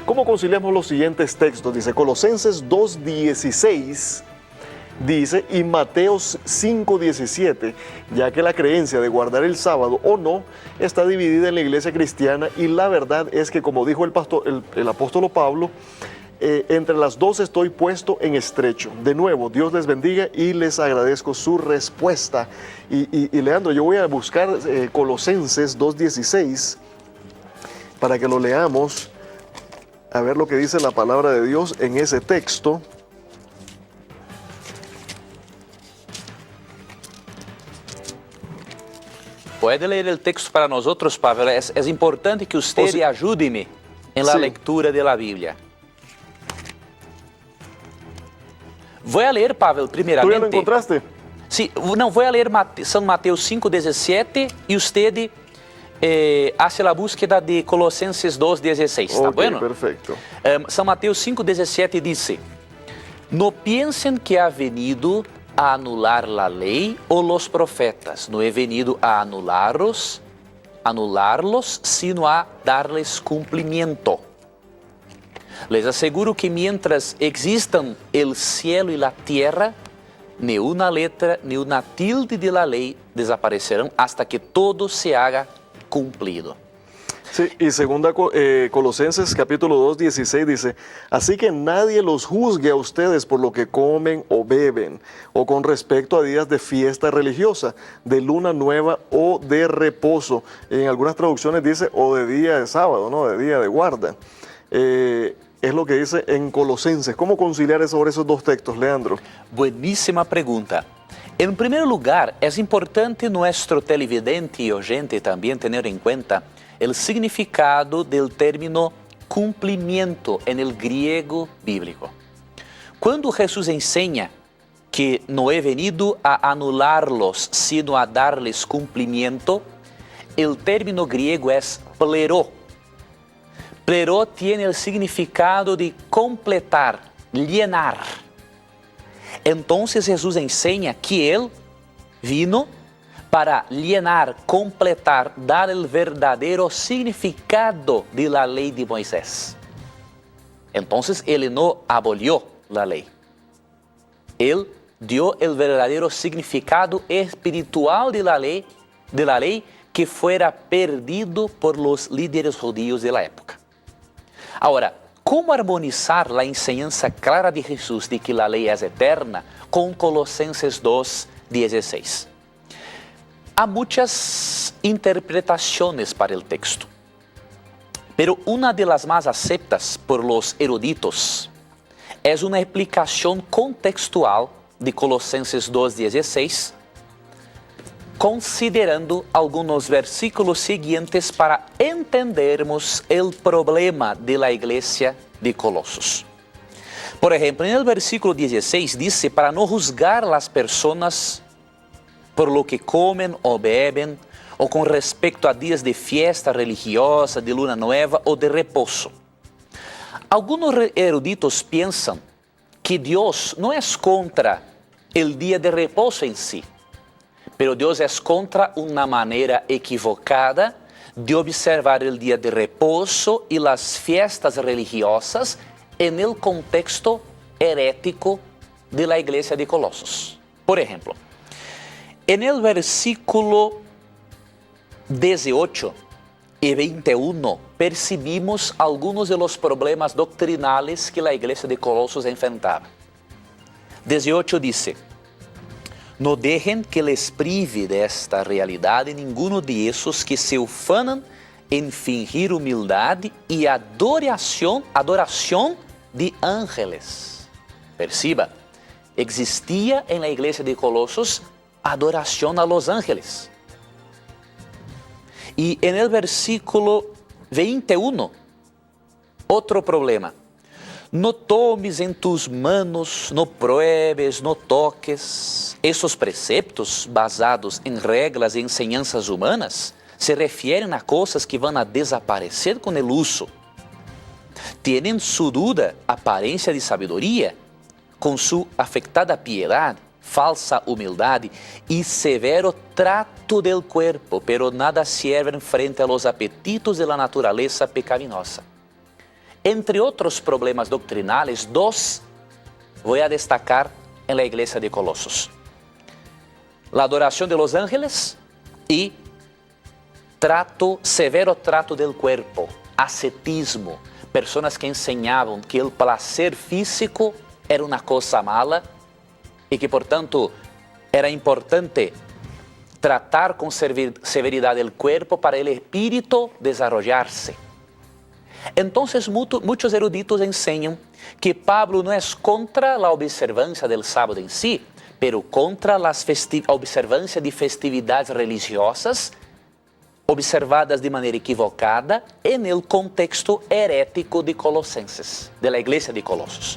¿Cómo conciliamos los siguientes textos? Dice Colosenses 2:16, dice, y Mateo 5:17, ya que la creencia de guardar el sábado o no está dividida en la iglesia cristiana, y la verdad es que, como dijo el apóstol Pablo, entre las dos estoy puesto en estrecho. De nuevo, Dios les bendiga y les agradezco su respuesta. Y Leandro, yo voy a buscar Colosenses 2:16 para que lo leamos, a ver lo que dice la palabra de Dios en ese texto. Pode ler o texto para nós outros, Pavel? É importante que você ajude-me na leitura da Bíblia. Vou ler, Pavel, primeiramente. ¿Tú ya lo encontraste? Sim, não, vou ler São Mateus 5:17 e você hace a búsqueda de Colossenses 2:16, ¿está bueno? Perfecto. São Mateus 5:17 diz: No piensen que ha venido a anular la ley o los profetas. No he venido a anularlos, sino a darles cumplimiento. Les aseguro que mientras existan el cielo y la tierra, ni una letra ni una tilde de la ley desaparecerán hasta que todo se haga cumplido. Sí, y segunda Colosenses capítulo 2:16 dice, así que nadie los juzgue a ustedes por lo que comen o beben, o con respecto a días de fiesta religiosa, de luna nueva o de reposo. En algunas traducciones dice, o de día de sábado, ¿no? De día de guarda. Es lo que dice en Colosenses. ¿Cómo conciliar sobre esos dos textos, Leandro? Buenísima pregunta. En primer lugar, es importante nuestro televidente y oyente también tener en cuenta el significado del término cumplimiento en el griego bíblico. Cuando Jesús enseña que no he venido a anularlos, sino a darles cumplimiento, el término griego es plero. Plero tiene el significado de completar, llenar. Entonces Jesús enseña que Él vino para llenar, completar, dar el verdadero significado de la ley de Moisés. Entonces Él no abolió la ley. Él dio el verdadero significado espiritual de la ley que fuera perdido por los líderes judíos de la época. Ahora, ¿cómo armonizar la enseñanza clara de Jesús de que la ley es eterna con Colosenses 2:16? Há muitas interpretações para o texto, pero uma de las más aceptas por los eruditos é uma explicação contextual de Colossenses 2:16, considerando alguns versículos seguintes para entendermos o problema de la igreja de Colossos. Por exemplo, no versículo 16 diz para não juzgar as pessoas por lo que comen o beben, o con respecto a días de fiesta religiosa, de luna nueva o de reposo. Algunos eruditos piensan que Dios no es contra el día de reposo en sí, pero Dios es contra una manera equivocada de observar el día de reposo y las fiestas religiosas en el contexto herético de la iglesia de Colossos. Por ejemplo, en el versículo 18 y 21 percibimos algunos de los problemas doctrinales que la iglesia de Colossos enfrentaba. 18 dice, no dejen que les prive de esta realidad ninguno de esos que se ufanan en fingir humildad y adoración de ángeles. Perciba, existía en la iglesia de Colossos adoración a los ángeles. Y en el versículo 21, otro problema. No tomes en tus manos, no pruebes, no toques. Esos preceptos basados en reglas y enseñanzas humanas se refieren a cosas que van a desaparecer con el uso. Tienen su duda apariencia de sabiduría, con su afectada piedad, falsa humildad y severo trato del cuerpo, pero nada sirven frente a los apetitos de la naturaleza pecaminosa. Entre otros problemas doctrinales, dos voy a destacar en la iglesia de Colosos: la adoración de los ángeles y severo trato del cuerpo, ascetismo, personas que enseñaban que el placer físico era una cosa mala y que por tanto era importante tratar con severidad el cuerpo para el espíritu desarrollarse. Entonces muchos eruditos enseñan que Pablo no es contra la observancia del sábado en sí, pero contra la observancia de festividades religiosas observadas de maneira equivocada en el contexto herético de Colosenses, de la iglesia de Colosos.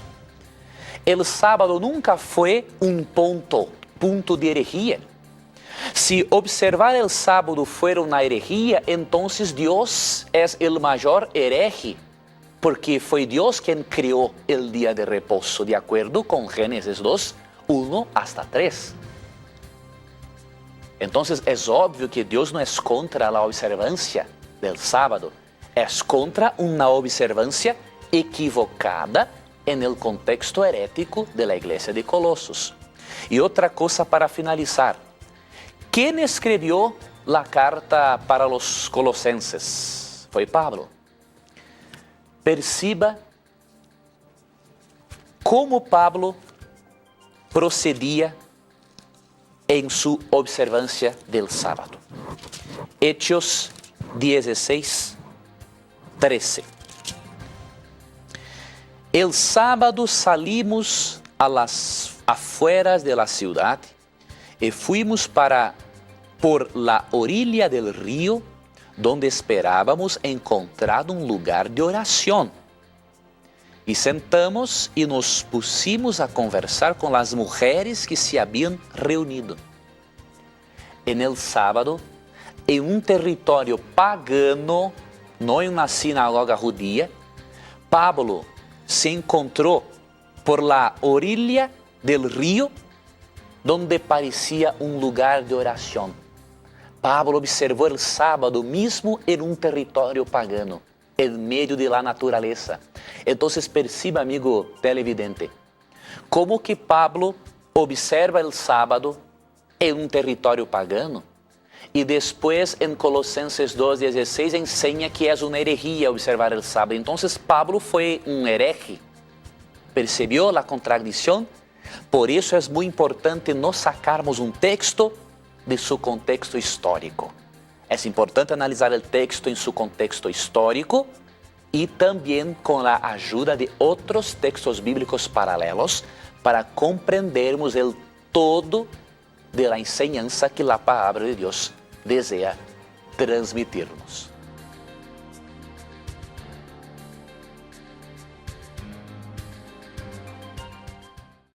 El sábado nunca fue un punto de herejía. Si observar el sábado fuera una herejía, entonces Dios es el mayor hereje, porque fue Dios quien creó el día de reposo, de acuerdo con Génesis 2, 1 hasta 3. Entonces es obvio que Dios no es contra la observancia del sábado, es contra una observancia equivocada en el contexto herético de la iglesia de Colosos. Y otra cosa para finalizar: ¿quién escribió la carta para los colosenses? Fue Pablo. Perciba cómo Pablo procedía en su observancia del sábado. Hechos 16, 13. El sábado salimos a las afueras de la ciudad y fuimos por la orilla del río, donde esperábamos encontrar un lugar de oración. Y sentamos y nos pusimos a conversar con las mujeres que se habían reunido. En el sábado, en un territorio pagano, no en una sinagoga judía, Pablo se encontró por la orilla del río, donde parecía un lugar de oración. Pablo observó el sábado mismo en un territorio pagano, en medio de la naturaleza. Entonces perciba, amigo televidente, cómo que Pablo observa el sábado en un territorio pagano y después en Colosenses 2:16 enseña que es una herejía observar el sábado. Entonces Pablo fue un hereje, percibió la contradicción. Por eso es muy importante no sacarmos un texto de su contexto histórico. Es importante analizar el texto en su contexto histórico y también con la ayuda de otros textos bíblicos paralelos para comprendermos el todo de la enseñanza que la palabra de Dios desea transmitirnos.